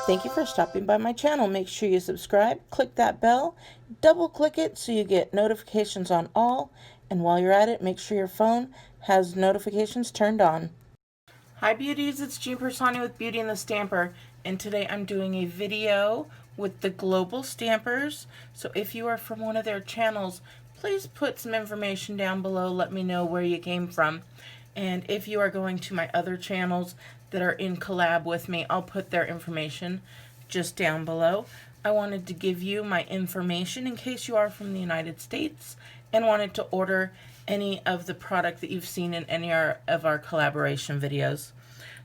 Thank you for stopping by my channel. Make sure you subscribe, click that bell, double click it so you get notifications on all, and while you're at it, make sure your phone has notifications turned on. Hi beauties, it's Jean Persani with Beauty and the Stamper, and today I'm doing a video with the Global Stampers. So if you are from one of their channels, please put some information down below. Let me know where you came from. And if you are going to my other channels that are in collab with me, I'll put their information just down below. I wanted to give you my information in case you are from the United States and wanted to order any of the product that you've seen in any of our collaboration videos.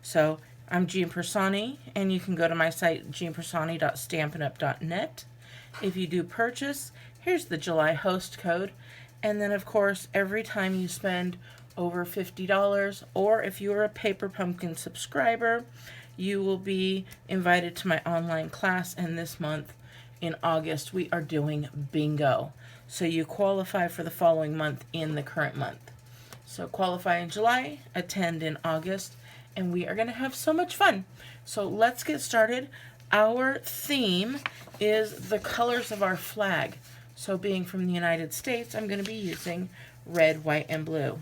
So I'm Jean Persani, and you can go to my site jeanpersani.stampinup.net. If you do purchase, here's the July host code, and then of course every time you spend over $50, or if you're a Paper Pumpkin subscriber, you will be invited to my online class, and this month in August we are doing bingo. So you qualify for the following month in the current month. So qualify in July, attend in August, and we are going to have so much fun. So let's get started. Our theme is the colors of our flag. So being from the United States, I'm going to be using red, white, and blue.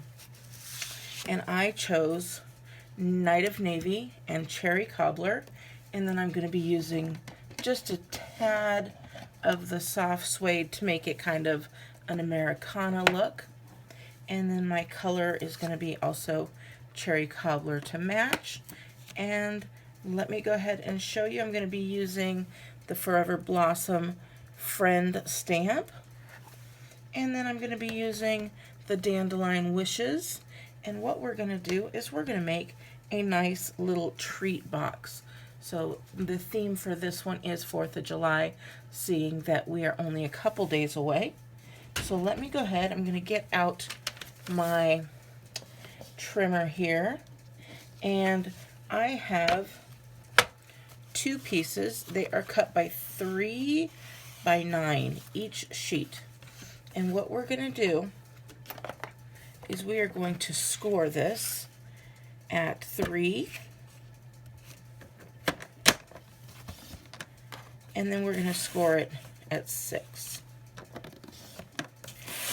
And I chose Night of Navy and Cherry Cobbler, and then I'm going to be using just a tad of the soft suede to make it kind of an Americana look. And then my color is going to be also Cherry Cobbler to match. And let me go ahead and show you. I'm going to be using the Forever Blossom Friend stamp, and then I'm going to be using the Dandelion Wishes. And what we're going to do is we're going to make a nice little treat box. So the theme for this one is 4th of July, seeing that we are only a couple days away. So let me go ahead. I'm going to get out my trimmer here, and I have two pieces. They are cut by 3 by 9 each sheet. And what we're going to do is we are going to score this at 3, and then we're going to score it at 6.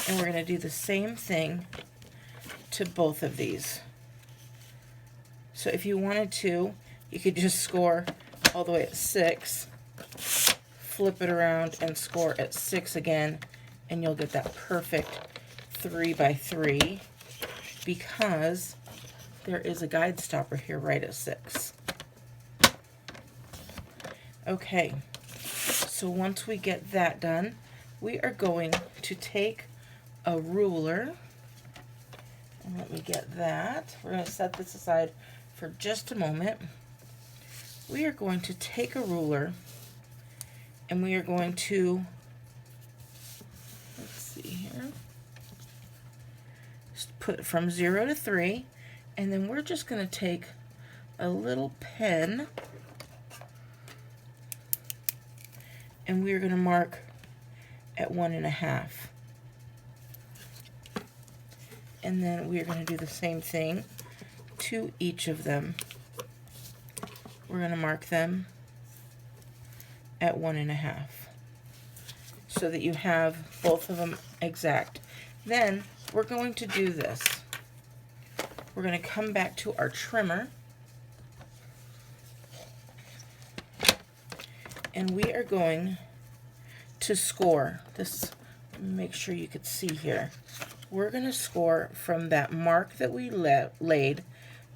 And we're going to do the same thing to both of these. So if you wanted to, you could just score all the way at 6, flip it around and score at 6 again, and you'll get that perfect 3 by 3, because there is a guide stopper here right at 6. Okay, so once we get that done, we are going to take a ruler, and let me get that. We're going to set this aside for just a moment. We are going to take a ruler, and we are going to, let's see here, put from 0 to 3, and then we're just going to take a little pen, and we're going to mark at 1.5. And then we're going to do the same thing to each of them. We're going to mark them at 1.5, so that you have both of them exact. Then we're going to do this. We're going to come back to our trimmer, and we are going to score this. Make sure you could see here. We're going to score from that mark that we laid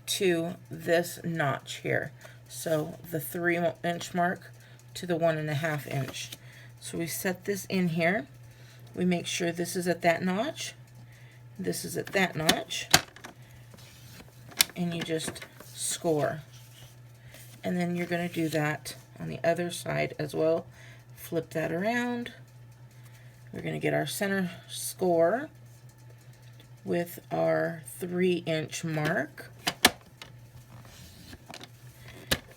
to this notch here. So the 3-inch mark to the 1.5 inch. So we set this in here. We make sure this is at that notch. This is at that notch. And you just score. And then you're going to do that on the other side as well. Flip that around. We're going to get our center score with our 3-inch mark.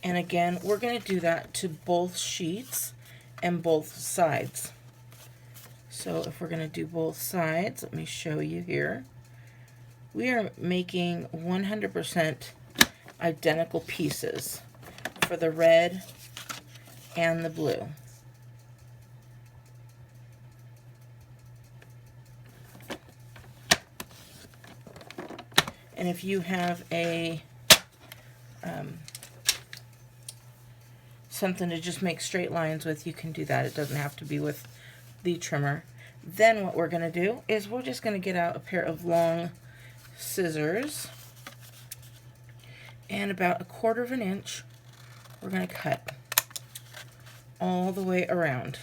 And again, we're going to do that to both sheets and both sides. So if we're going to do both sides, let me show you here. We are making 100% identical pieces for the red and the blue. And if you have a something to just make straight lines with, you can do that. It doesn't have to be with the trimmer. Then what we're going to do is we're just going to get out a pair of long scissors, and about 1/4 of an inch we're going to cut all the way around.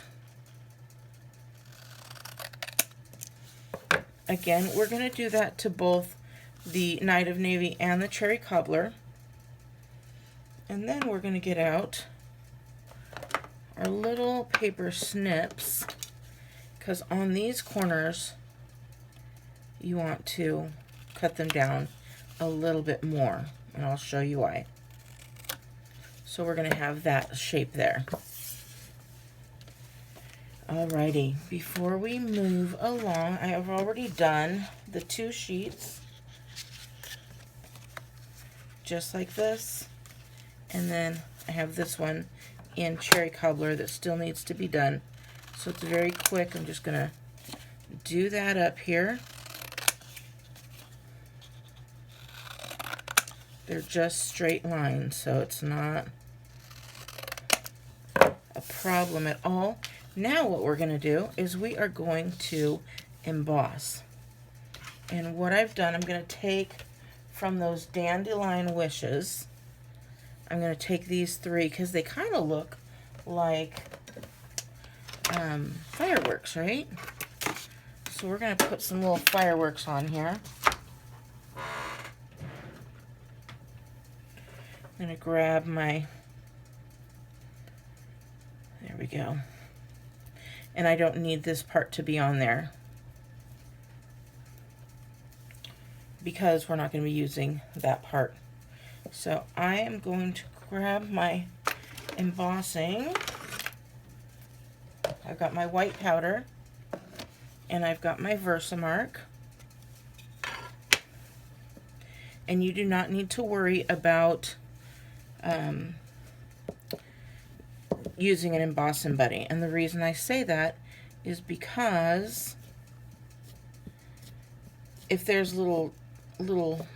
Again, we're going to do that to both the Night of Navy and the Cherry Cobbler. And then we're going to get out our little paper snips, because on these corners you want to cut them down a little bit more, and I'll show you why. So we're going to have that shape there. Alrighty, before we move along, I have already done the 2 sheets, just like this, and then I have this one in Cherry Cobbler that still needs to be done. So it's very quick. I'm just going to do that up here. They're just straight lines, so it's not a problem at all. Now what we're going to do is we are going to emboss. And what I've done, I'm going to take from those Dandelion Wishes, I'm going to take these 3 because they kind of look like fireworks, right? So we're going to put some little fireworks on here. I'm going to grab my, there we go. And I don't need this part to be on there because we're not going to be using that part. So I am going to grab my embossing. I've got my white powder and I've got my Versamark. And you do not need to worry about using an embossing buddy. And the reason I say that is because if there's little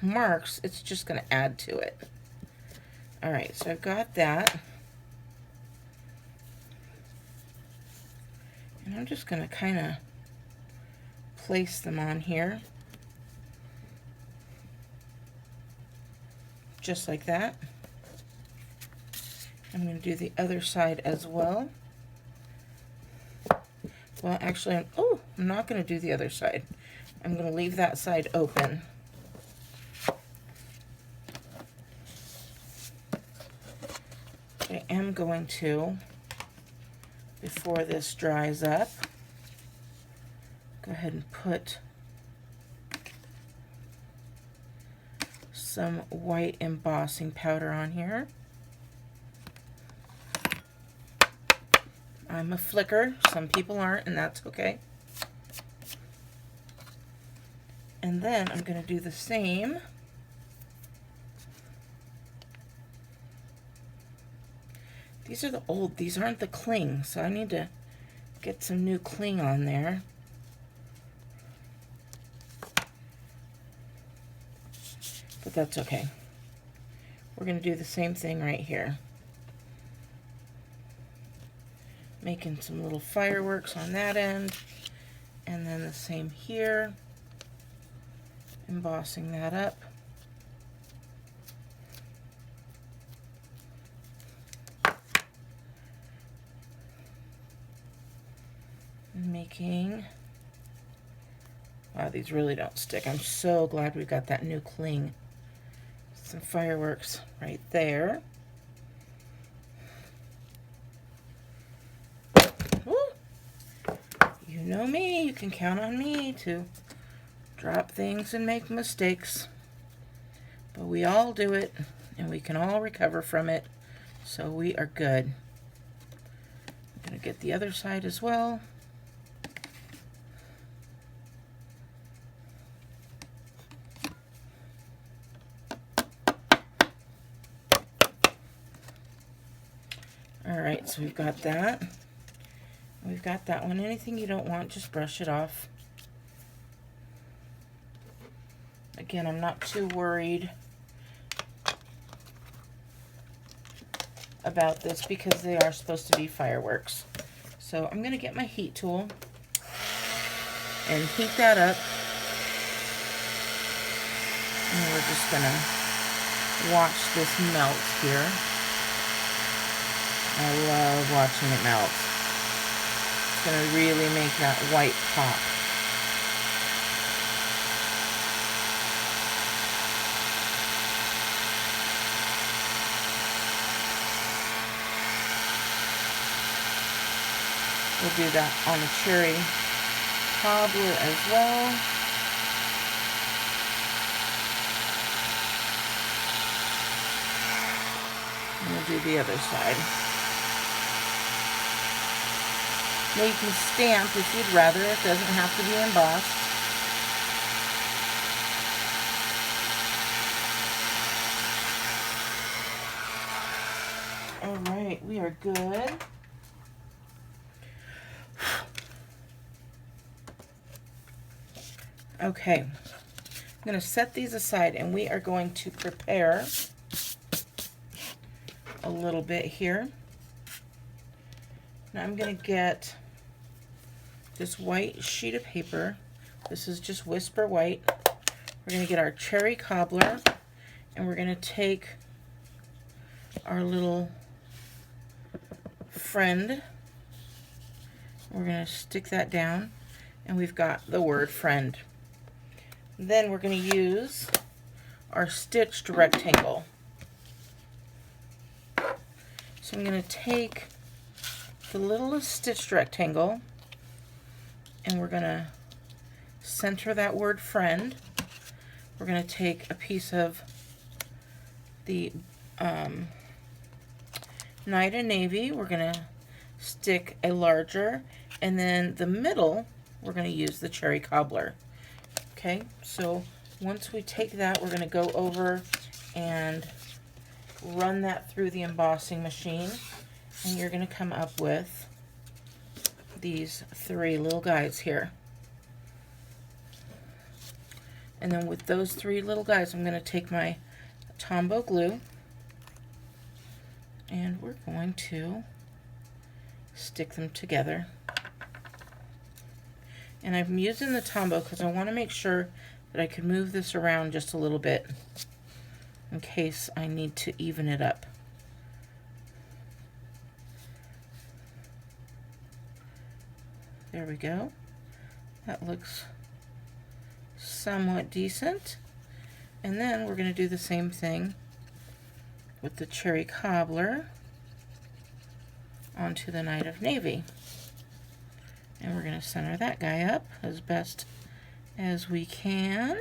marks, it's just going to add to it. Alright, so I've got that. And I'm just going to kind of place them on here. Just like that. I'm going to do the other side as well. Well, actually, I'm not going to do the other side. I'm going to leave that side open. I am going to, before this dries up, go ahead and put some white embossing powder on here. I'm a flicker. Some people aren't, and that's okay. And then I'm going to do the same. These are the old, these aren't the cling, so I need to get some new cling on there. But that's okay. We're going to do the same thing right here. Making some little fireworks on that end, and then the same here, embossing that up. Making, wow, these really don't stick. I'm so glad we got that new cling. Some fireworks right there. You know me, you can count on me to drop things and make mistakes. But we all do it, and we can all recover from it, so we are good. I'm going to get the other side as well. All right, so we've got that. We've got that one. Anything you don't want, just brush it off. Again, I'm not too worried about this because they are supposed to be fireworks. So I'm going to get my heat tool and heat that up. And we're just going to watch this melt here. I love watching it melt. It's going to really make that white pop. We'll do that on the cherry cobbler as well. And we'll do the other side. Now you can stamp if you'd rather. It doesn't have to be embossed. All right, we are good. Okay, I'm going to set these aside and we are going to prepare a little bit here. Now I'm going to get this white sheet of paper. This is just Whisper White. We're going to get our cherry cobbler and we're going to take our little friend. We're going to stick that down and we've got the word friend. Then we're going to use our stitched rectangle. So I'm going to take the littlest stitched rectangle and we're going to center that word friend. We're going to take a piece of the Night of Navy. We're going to stick a larger, and then the middle we're going to use the cherry cobbler. Okay, so once we take that, we're going to go over and run that through the embossing machine, and you're going to come up with these three little guys here. And then with those three little guys, I'm going to take my Tombow glue, and we're going to stick them together. And I'm using the Tombow because I want to make sure that I can move this around just a little bit in case I need to even it up. There we go. That looks somewhat decent. And then we're going to do the same thing with the cherry cobbler onto the Night of Navy. And we're going to center that guy up as best as we can.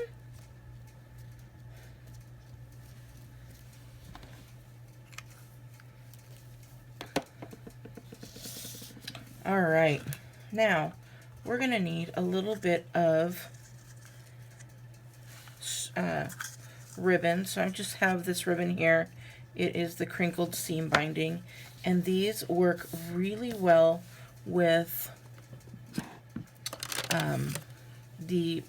All right, now we're going to need a little bit of ribbon. So I just have this ribbon here. It is the crinkled seam binding, and these work really well with the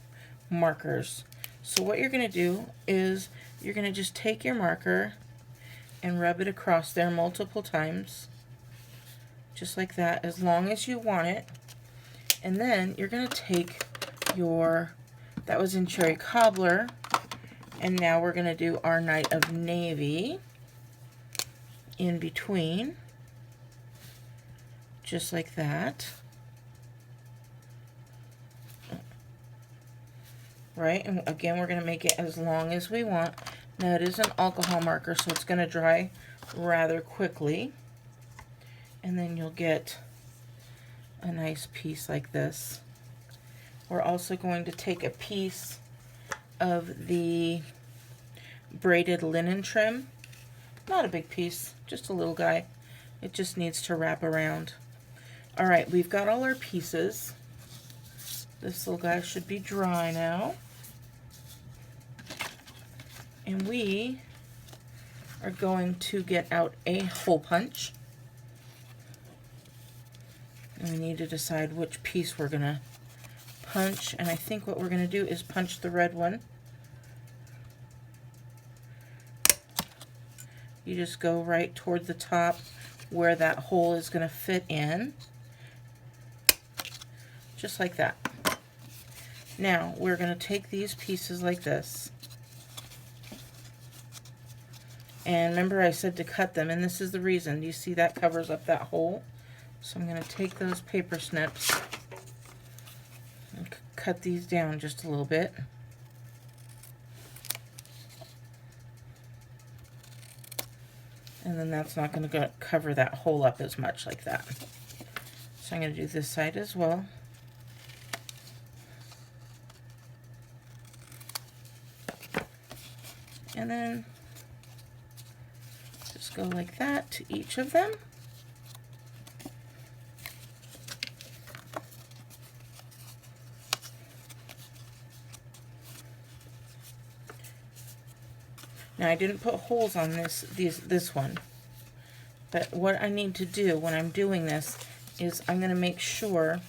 markers. So what you're going to do is you're going to just take your marker and rub it across there multiple times, just like that, as long as you want it. And then you're going to take your, that was in cherry cobbler, and now we're going to do our Night of Navy in between, just like that. Right, and again, we're going to make it as long as we want. Now, it is an alcohol marker, so it's going to dry rather quickly. And then you'll get a nice piece like this. We're also going to take a piece of the braided linen trim. Not a big piece, just a little guy. It just needs to wrap around. All right, we've got all our pieces. This little guy should be dry now. And we are going to get out a hole punch. And we need to decide which piece we're going to punch, and I think what we're going to do is punch the red one. You just go right toward the top where that hole is going to fit in, just like that. Now we're going to take these pieces like this, and remember I said to cut them, and this is the reason. Do you see that covers up that hole? So I'm going to take those paper snips and cut these down just a little bit. And then that's not going to cover that hole up as much like that. So I'm going to do this side as well. And then just go like that to each of them. Now I didn't put holes on this one, but what I need to do when I'm doing this is I'm going to make sure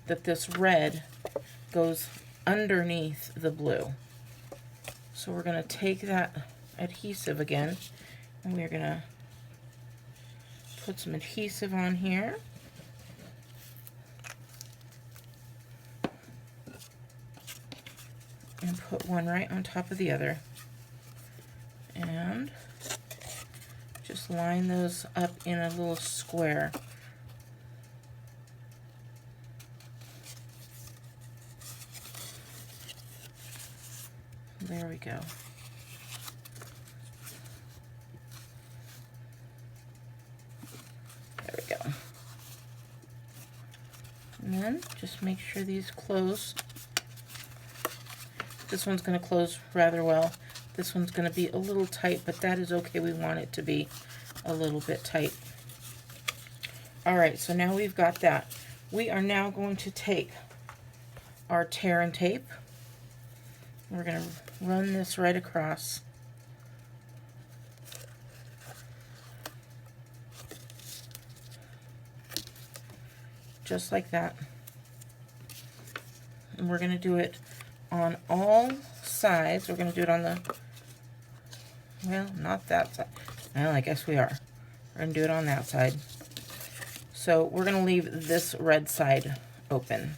that this red goes underneath the blue. So we're going to take that adhesive again, and we're going to put some adhesive on here. And put one right on top of the other. And just line those up in a little square. There we go. There we go. And then just make sure these close. This one's going to close rather well. This one's going to be a little tight, but that is okay. We want it to be a little bit tight. Alright, so now we've got that. We are now going to take our tear and tape. We're going to run this right across. Just like that. And we're going to do it on all sides. We're going to do it on the, well, not that side. Well, I guess we are. We're going to do it on that side. So we're going to leave this red side open.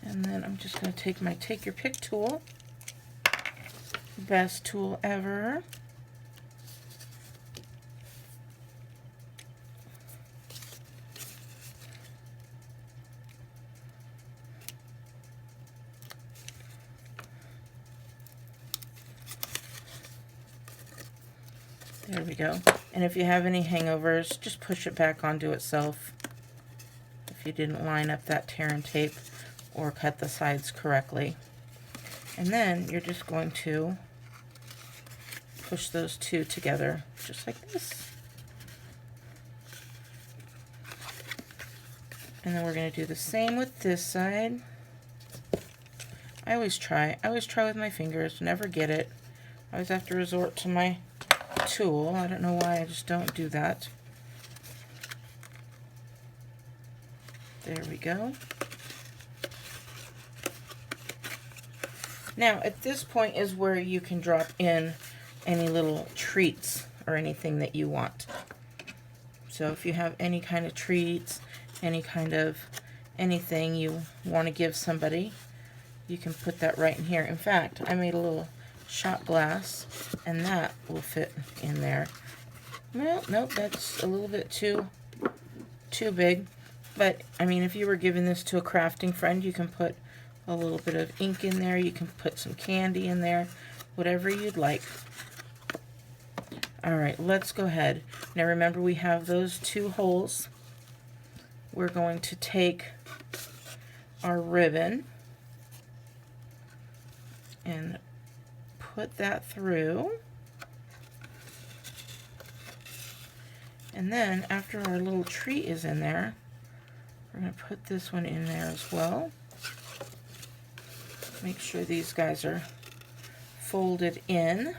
And then I'm just going to take my Take Your Pick tool. Best tool ever. There we go. And if you have any hangovers, just push it back onto itself if you didn't line up that tear and tape or cut the sides correctly. And then you're just going to push those two together just like this. And then we're going to do the same with this side. I always try with my fingers, never get it. I always have to resort to my tool. I don't know why, I just don't do that. There we go. Now, at this point is where you can drop in any little treats or anything that you want. So if you have any kind of treats, any kind of anything you want to give somebody, you can put that right in here. In fact, I made a little shot glass, and that will fit in there. Well, nope, that's a little bit too big. But, I mean, if you were giving this to a crafting friend, you can put a little bit of ink in there. You can put some candy in there, whatever you'd like. Alright, let's go ahead. Now remember, we have those two holes. We're going to take our ribbon and put that through. And then after our little treat is in there, we're going to put this one in there as well. Make sure these guys are folded in.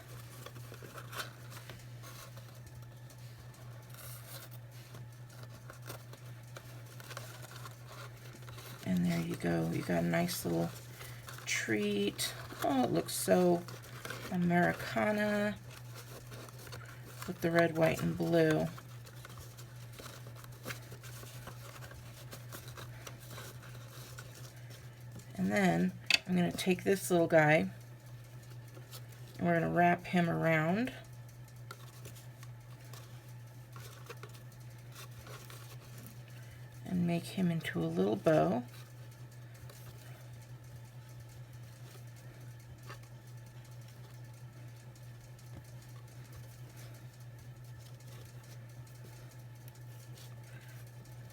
And there you go. You got a nice little treat. Oh, it looks so Americana with the red, white, and blue. And then I'm going to take this little guy and we're going to wrap him around. And make him into a little bow.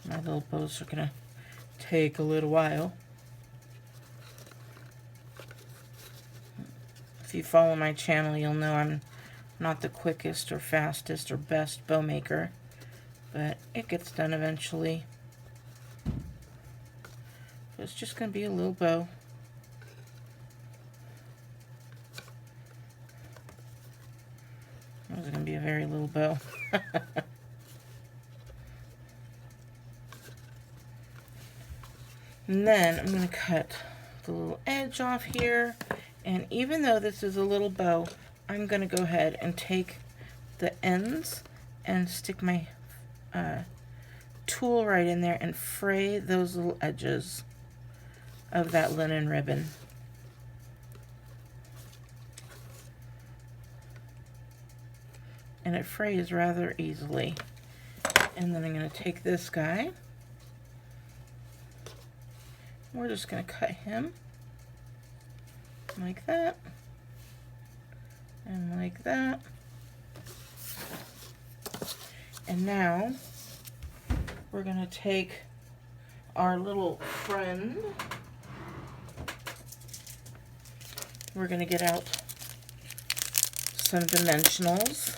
My little bows are going to take a little while. If you follow my channel, you'll know I'm not the quickest or fastest or best bow maker, but it gets done eventually. So it's just going to be a little bow. This is going to be a very little bow. And then I'm going to cut the little edge off here. And even though this is a little bow, I'm going to go ahead and take the ends and stick my tool right in there and fray those little edges of that linen ribbon. And it frays rather easily. And then I'm going to take this guy. We're just going to cut him like that and like that. And now we're going to take our little friend. We're going to get out some dimensionals.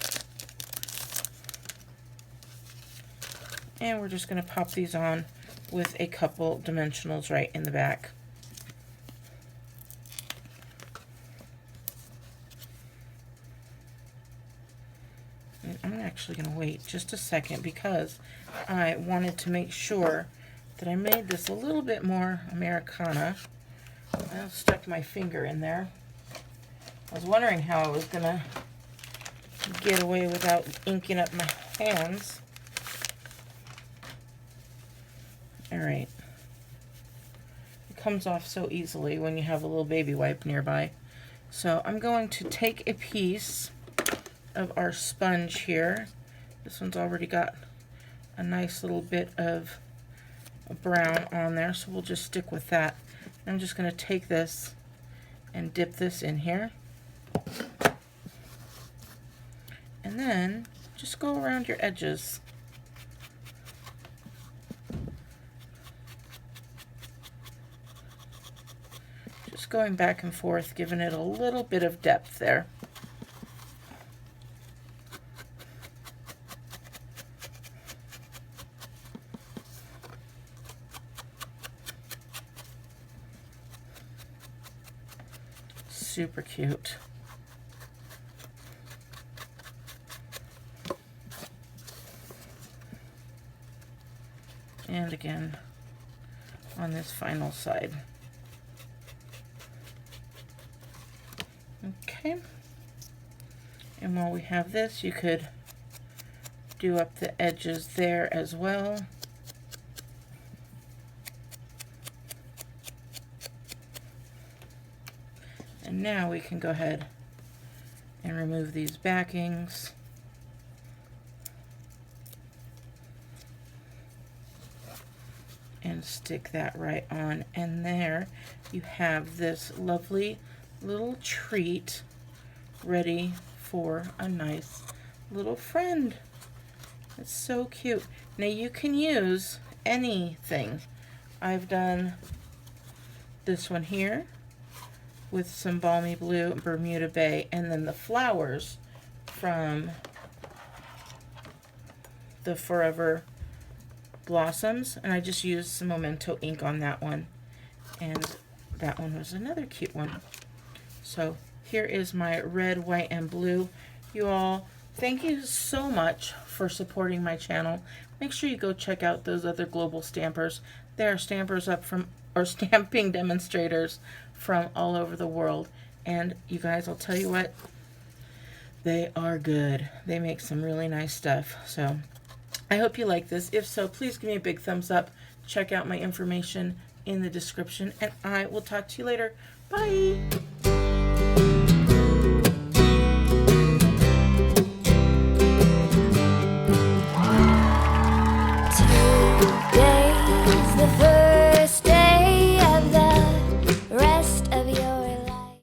And we're just going to pop these on with a couple dimensionals right in the back. And I'm actually going to wait just a second because I wanted to make sure that I made this a little bit more Americana. I stuck my finger in there. I was wondering how I was going to get away without inking up my hands. Alright. It comes off so easily when you have a little baby wipe nearby. So I'm going to take a piece of our sponge here. This one's already got a nice little bit of brown on there, so we'll just stick with that. I'm just going to take this and dip this in here. And then just go around your edges. Just going back and forth, giving it a little bit of depth there. Super cute. And again on this final side. Okay. And while we have this, you could do up the edges there as well. And now we can go ahead and remove these backings. And stick that right on. And there you have this lovely little treat ready for a nice little friend. It's so cute. Now you can use anything. I've done this one here with some balmy blue Bermuda Bay, and then the flowers from the Forever Blossoms, and I just used some Memento ink on that one. And that one was another cute one. So here is my red, white, and blue. You all, thank you so much for supporting my channel. Make sure you go check out those other global stampers. There are stampers up from, or stamping demonstrators from all over the world. And you guys, I'll tell you what, they are good. They make some really nice stuff. So I hope you like this. If so, please give me a big thumbs up. Check out my information in the description, and I will talk to you later. Bye!